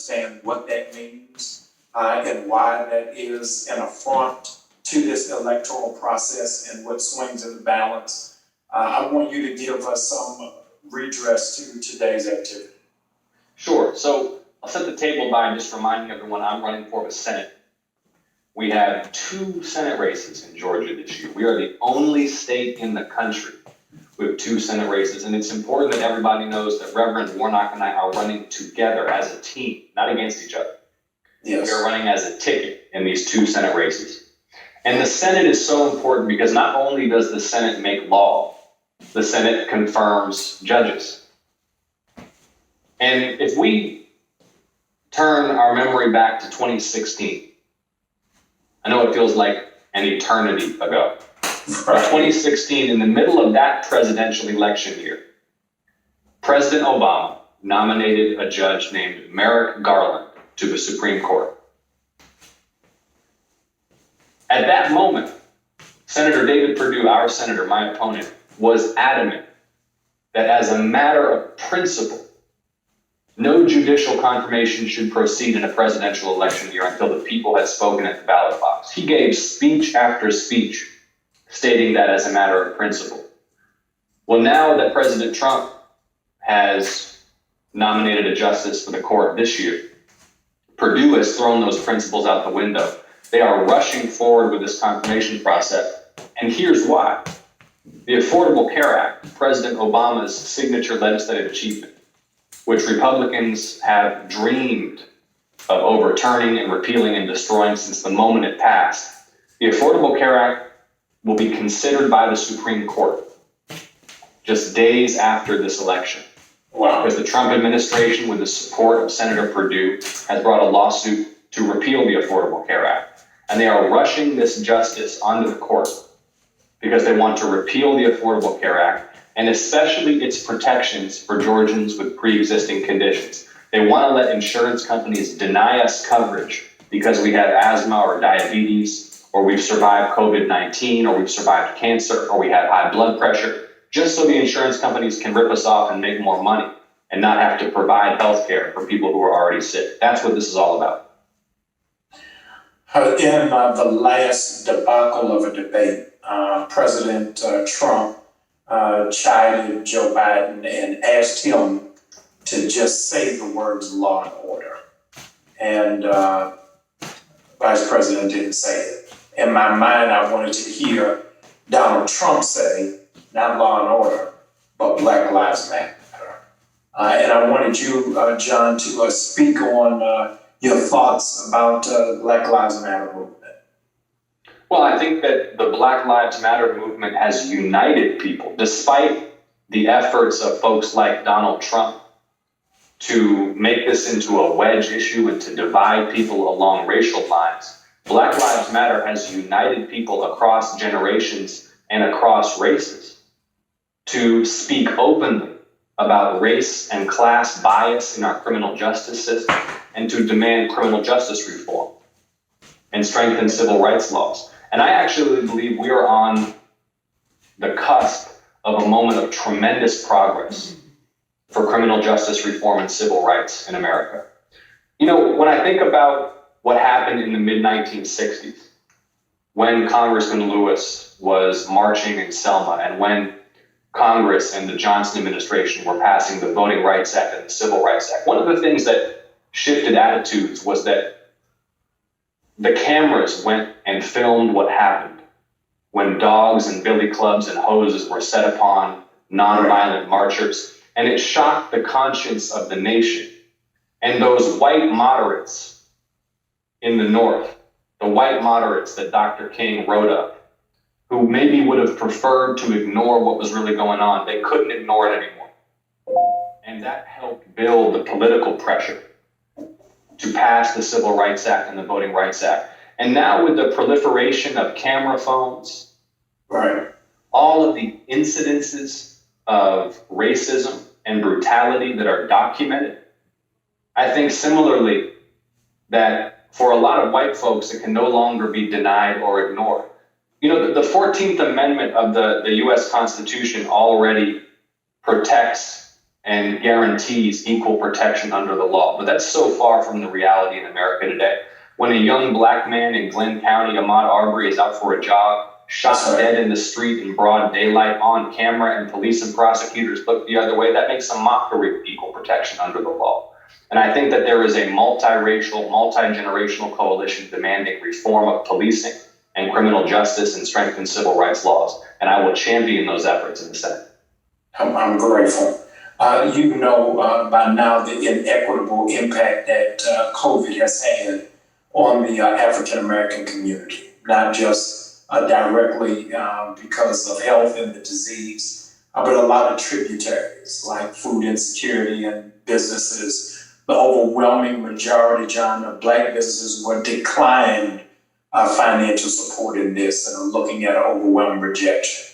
understand what that means and why that is an affront to this electoral process and what swings in the balance. I want you to give us some redress to today's activity. Sure. So I'll set the table by just reminding everyone I'm running for the Senate. We have 2 Senate races in Georgia this year. We are the only state in the country with 2 Senate races. And it's important that everybody knows that Reverend Warnock and I are running together as a team, not against each other. Yes. We are running as a ticket in these 2 Senate races. And the Senate is so important because not only does the Senate make law, the Senate confirms judges. And if we turn our memory back to 2016, I know it feels like an eternity ago. But 2016, in the middle of that presidential election year, President Obama nominated a judge named Merrick Garland to the Supreme Court. At that moment, Senator David Perdue, our senator, my opponent, was adamant that as a matter of principle, no judicial confirmation should proceed in a presidential election year until the people had spoken at the ballot box. He gave speech after speech stating that as a matter of principle. Well, now that President Trump has nominated a justice for the court this year, Perdue has thrown those principles out the window. They are rushing forward with this confirmation process, and here's why. The Affordable Care Act, President Obama's signature legislative achievement, which Republicans have dreamed of overturning and repealing and destroying since the moment it passed. The Affordable Care Act will be considered by the Supreme Court just days after this election. Wow. Because the Trump administration, with the support of Senator Perdue, has brought a lawsuit to repeal the Affordable Care Act. And they are rushing this justice onto the court because they want to repeal the Affordable Care Act, and especially its protections for Georgians with pre-existing conditions. They want to let insurance companies deny us coverage because we have asthma or diabetes, or we've survived COVID-19, or we've survived cancer, or we have high blood pressure, just so the insurance companies can rip us off and make more money and not have to provide health care for people who are already sick. That's what this is all about. In the last debacle of a debate, President Trump chided Joe Biden and asked him to just say the words law and order. And Vice President didn't say it. In my mind, I wanted to hear Donald Trump say, not law and order, but Black Lives Matter. And I wanted you, John, to speak on your thoughts about Black Lives Matter movement. Well, I think that the Black Lives Matter movement has united people, despite the efforts of folks like Donald Trump to make this into a wedge issue and to divide people along racial lines. Black Lives Matter has united people across generations and across races to speak openly about race and class bias in our criminal justice system and to demand criminal justice reform and strengthen civil rights laws. And I actually believe we are on the cusp of a moment of tremendous progress for criminal justice reform and civil rights in America. You know, when I think about what happened in the mid-1960s, when Congressman Lewis was marching in Selma and when Congress and the Johnson administration were passing the Voting Rights Act and the Civil Rights Act, one of the things that shifted attitudes was that the cameras went and filmed what happened when dogs and billy clubs and hoses were set upon nonviolent marchers, and it shocked the conscience of the nation. And those white moderates in the North, the white moderates that Dr. King wrote of, who maybe would have preferred to ignore what was really going on, they couldn't ignore it anymore. And that helped build the political pressure to pass the Civil Rights Act and the Voting Rights Act. And now with the proliferation of camera phones, Right. all of the incidences of racism and brutality that are documented, I think similarly that for a lot of white folks, it can no longer be denied or ignored. You know, the 14th Amendment of the U.S. Constitution already protects and guarantees equal protection under the law. But that's so far from the reality in America today. When a young black man in Glenn County, Ahmaud Arbery, is out for a job, shot dead in the street in broad daylight on camera, and police and prosecutors look the other way, that makes a mockery of equal protection under the law. And I think that there is a multiracial, multi-generational coalition demanding reform of policing and criminal justice and strengthen civil rights laws. And I will champion those efforts in the Senate. I'm grateful. You know by now the inequitable impact that COVID has had on the African American community, not just directly because of health and the disease, but a lot of tributaries like food insecurity and businesses. The overwhelming majority, John, of Black businesses were declined financial support in this and are looking at an overwhelming rejection.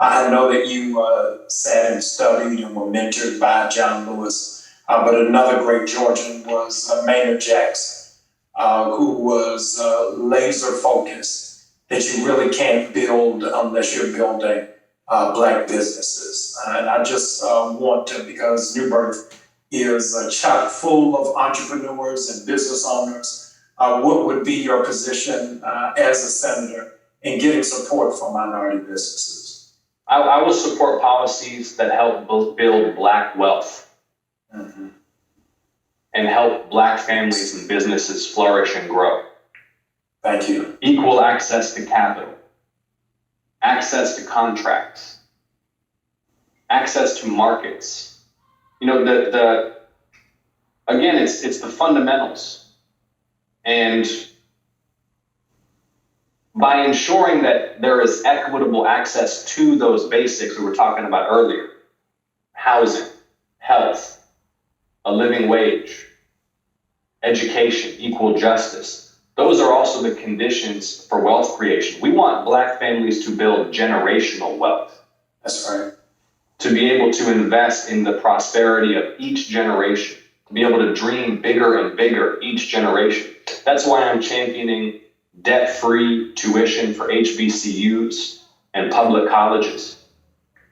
I know that you sat and studied and were mentored by John Lewis, but another great Georgian was Maynard Jackson, who was laser focused that you really can't build unless you're building Black businesses. And I just want to, because New Birth is chock full of entrepreneurs and business owners, what would be your position as a senator in getting support for minority businesses? I will support policies that help build Black wealth and help Black families and businesses flourish and grow. Thank you. Equal access to capital, access to contracts, access to markets. You know, again, it's the fundamentals. And by ensuring that there is equitable access to those basics we were talking about earlier, housing, health, a living wage, education, equal justice, those are also the conditions for wealth creation. We want Black families to build generational wealth. That's right. To be able to invest in the prosperity of each generation, to be able to dream bigger and bigger each generation. That's why I'm championing debt-free tuition for HBCUs and public colleges.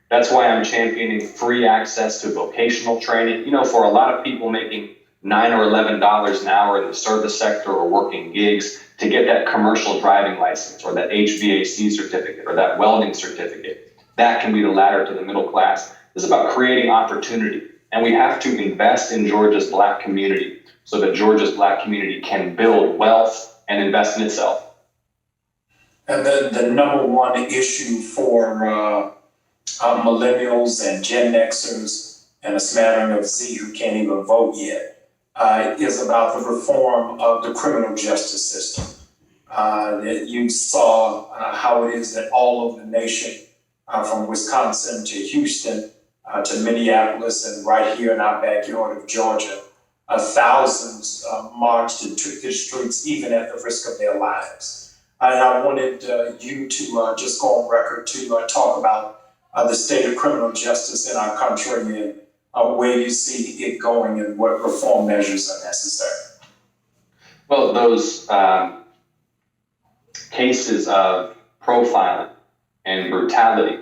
That's why I'm championing free access to vocational training. You know, for a lot of people making $9 or $11 an hour in the service sector or working gigs, to get that commercial driving license or that HVAC certificate or that welding certificate, that can be the ladder to the middle class. This is about creating opportunity. And we have to invest in Georgia's Black community so that Georgia's Black community can build wealth and invest in itself. And the number one issue for millennials and Gen Xers and a smattering of Z who can't even vote yet is about the reform of the criminal justice system. That you saw how it is that all over the nation, from Wisconsin to Houston to Minneapolis and right here in our backyard of Georgia, thousands marched and took the streets even at the risk of their lives. And I wanted you to just go on record to talk about the state of criminal justice in our country and where you see it going and what reform measures are necessary. Well, those cases of profiling and brutality,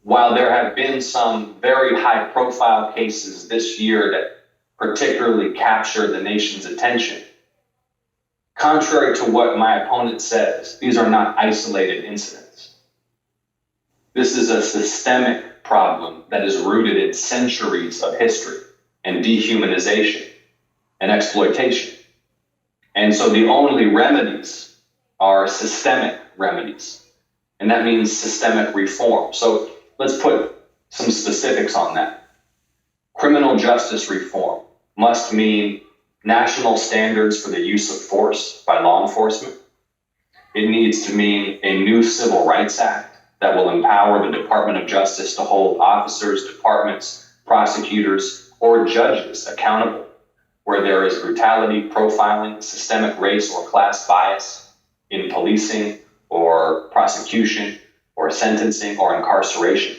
while there have been some very high-profile cases this year that particularly captured the nation's attention, contrary to what my opponent says, these are not isolated incidents. This is a systemic problem that is rooted in centuries of history and dehumanization and exploitation. And so the only remedies are systemic remedies, and that means systemic reform. So let's put some specifics on that. Criminal justice reform must mean national standards for the use of force by law enforcement. It needs to mean a new Civil Rights Act that will empower the Department of Justice to hold officers, departments, prosecutors, or judges accountable where there is brutality, profiling, systemic race or class bias in policing or prosecution or sentencing or incarceration.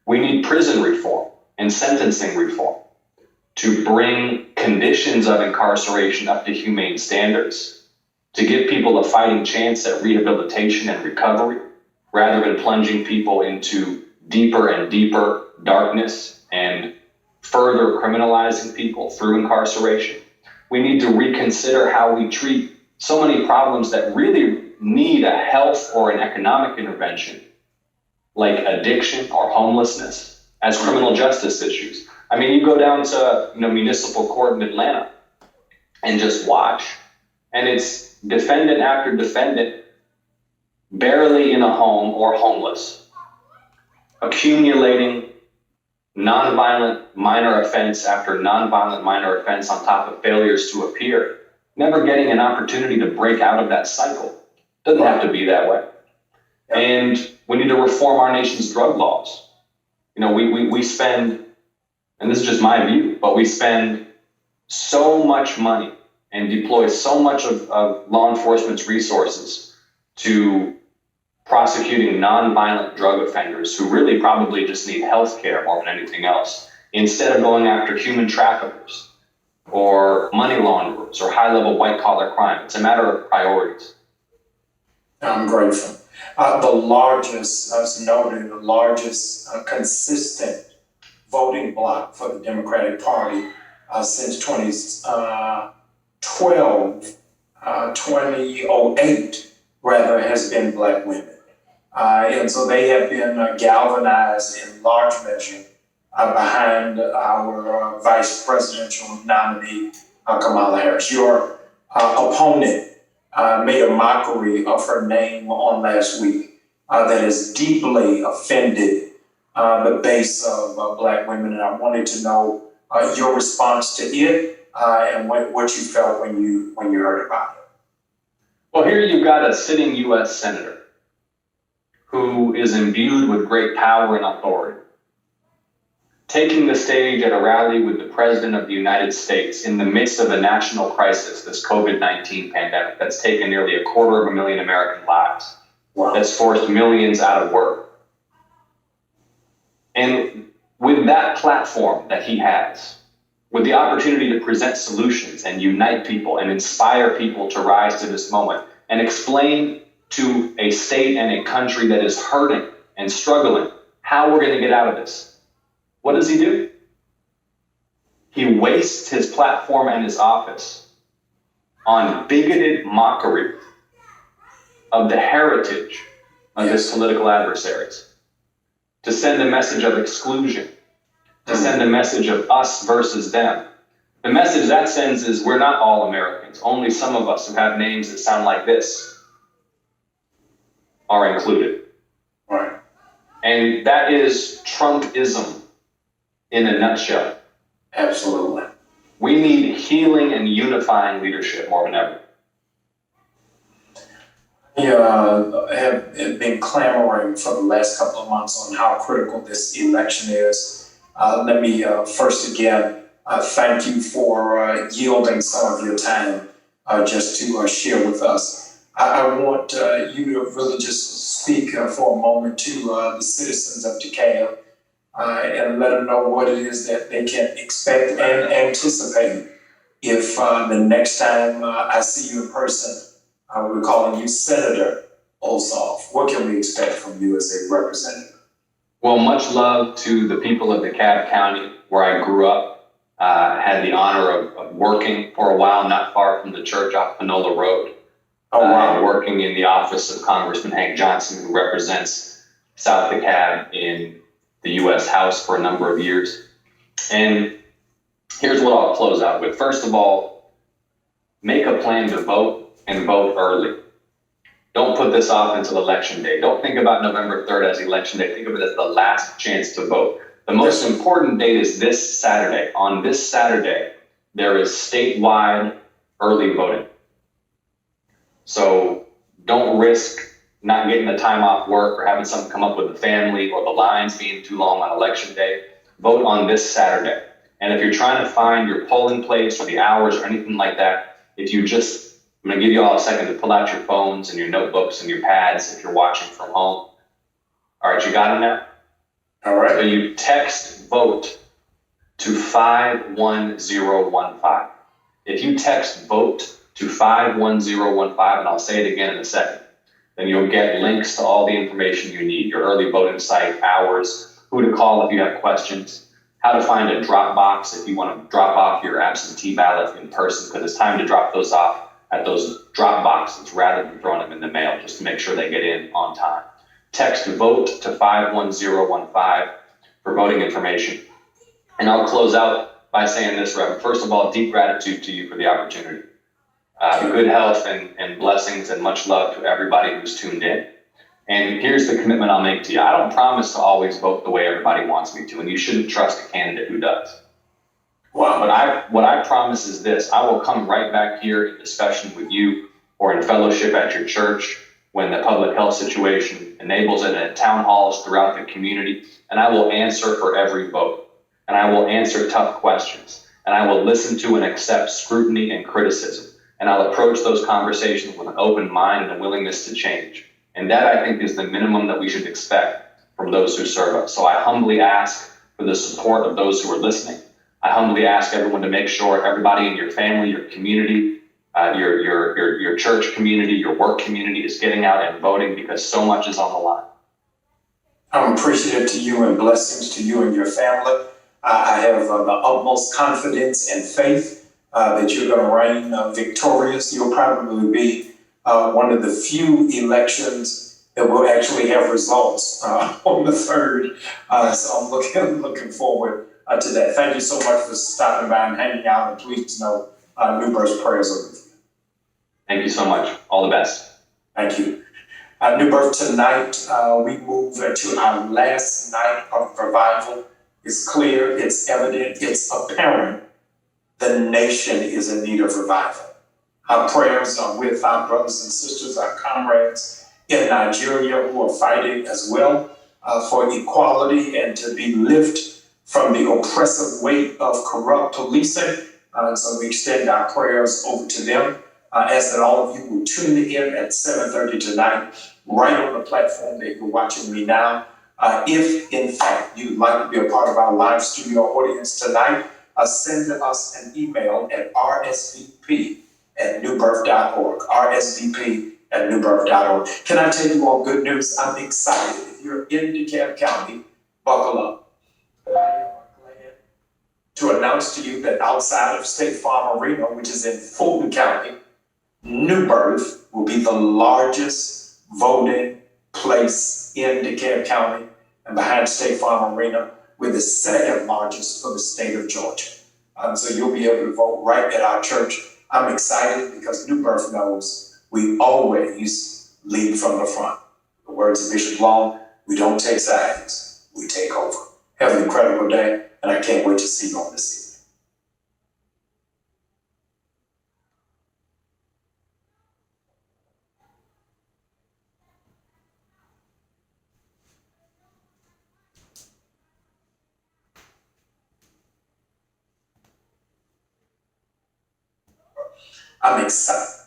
We need prison reform and sentencing reform to bring conditions of incarceration up to humane standards, to give people a fighting chance at rehabilitation and recovery, rather than plunging people into deeper and deeper darkness and further criminalizing people through incarceration. We need to reconsider how we treat so many problems that really need a health or an economic intervention, like addiction or homelessness, as criminal justice issues. I mean, you go down to municipal court in Atlanta and just watch, and it's defendant after defendant barely in a home or homeless, accumulating nonviolent minor offense after nonviolent minor offense on top of failures to appear, never getting an opportunity to break out of that cycle. Doesn't have to be that way. And we need to reform our nation's drug laws. We spend, and this is just my view, but we spend so much money and deploy so much of law enforcement's resources to prosecuting nonviolent drug offenders who really probably just need health care more than anything else, instead of going after human traffickers or money launderers or high-level white-collar crime. It's a matter of priorities. I'm grateful. The largest, as noted, the largest consistent voting bloc for the Democratic Party since 2008, rather, has been Black women. And so they have been galvanized in large measure behind our vice presidential nominee, Kamala Harris. Your opponent made a mockery of her name on last week that has deeply offended the base of Black women. And I wanted to know your response to it and what you felt when you heard about it. Well, here you've got a sitting U.S. senator who is imbued with great power and authority, taking the stage at a rally with the President of the United States in the midst of a national crisis, this COVID-19 pandemic that's taken nearly 250,000 American lives, that's forced millions out of work. And with that platform that he has, with the opportunity to present solutions and unite people and inspire people to rise to this moment and explain to a state and a country that is hurting and struggling how we're going to get out of this, what does he do? He wastes his platform and his office on bigoted mockery of the heritage of his political adversaries, to send a message of exclusion, to send a message of us versus them. The message that sends is we're not all Americans. Only some of us who have names that sound like this are included. Right. And that is Trumpism in a nutshell. Absolutely. We need healing and unifying leadership more than ever. Have been clamoring for the last couple of months on how critical this election is. Let me first again thank you for yielding some of your time just to share with us. I want you to really just speak for a moment to the citizens of DeKalb and let them know what it is that they can expect and anticipate if the next time I see you in person, we're calling you Senator Ossoff. What can we expect from you as a representative? Well, much love to the people of DeKalb County, where I grew up. Had the honor of working for a while, not far from the church off Panola Road. Oh, wow. Working in the office of Congressman Hank Johnson, who represents South DeKalb in the U.S. House for a number of years. And here's what I'll close out with. First of all, make a plan to vote and vote early. Don't put this off until election day. Don't think about November 3rd as election day. Think of it as the last chance to vote. The most important date is this Saturday. On this Saturday, there is statewide early voting. So don't risk not getting the time off work or having something come up with the family or the lines being too long on election day. Vote on this Saturday. And if you're trying to find your polling place or the hours or anything like that, I'm going to give you all a second to pull out your phones and your notebooks and your pads if you're watching from home. All right, you got them now? All right. So you text VOTE to 51015. If you text VOTE to 51015, and I'll say it again in a second, then you'll get links to all the information you need, your early voting site, hours, who to call if you have questions, how to find a drop box if you want to drop off your absentee ballot in person, because it's time to drop those off at those drop boxes rather than throwing them in the mail, just to make sure they get in on time. Text VOTE to 51015 for voting information. And I'll close out by saying this, Reverend. First of all, deep gratitude to you for the opportunity. Good health and blessings and much love to everybody who's tuned in. And here's the commitment I'll make to you. I don't promise to always vote the way everybody wants me to, and you shouldn't trust a candidate who does. Wow. What I promise is this: I will come right back here in discussion with you or in fellowship at your church when the public health situation enables it, at town halls throughout the community, and I will answer for every vote, and I will answer tough questions, and I will listen to and accept scrutiny and criticism, and I'll approach those conversations with an open mind and a willingness to change. And that, I think, is the minimum that we should expect from those who serve us. So I humbly ask for the support of those who are listening. I humbly ask everyone to make sure everybody in your family, your community, your church community, your work community is getting out and voting, because so much is on the line. I'm appreciative to you and blessings to you and your family. I have the utmost confidence and faith that you're going to reign victorious. You'll probably be one of the few elections that will actually have results on the 3rd. So I'm looking forward to that. Thank you so much for stopping by and hanging out. And please know New Birth's prayers are with you. Thank you so much. All the best. Thank you. New Birth, tonight we move to our last night of revival. It's clear, it's evident, it's apparent the nation is in need of revival. Our prayers are with our brothers and sisters, our comrades in Nigeria who are fighting as well for equality and to be lifted from the oppressive weight of corrupt policing. So we extend our prayers over to them. Ask that all of you will tune in at 7:30 tonight, right on the platform that you're watching me now. If, in fact, you'd like to be a part of our live studio audience tonight, send us an email at rsvp@newbirth.org, rsvp@newbirth.org. Can I tell you all good news? I'm excited. If you're in DeKalb County, buckle up. I am glad to announce to you that outside of State Farm Arena, which is in Fulton County, New Birth will be the largest voting place in DeKalb County, and behind State Farm Arena, we're the second largest for the state of Georgia. So you'll be able to vote right at our church. I'm excited because New Birth knows we always lead from the front. The words of Bishop Long, we don't take sides, we take over. Have an incredible day, and I can't wait to see you on this evening. I'm excited.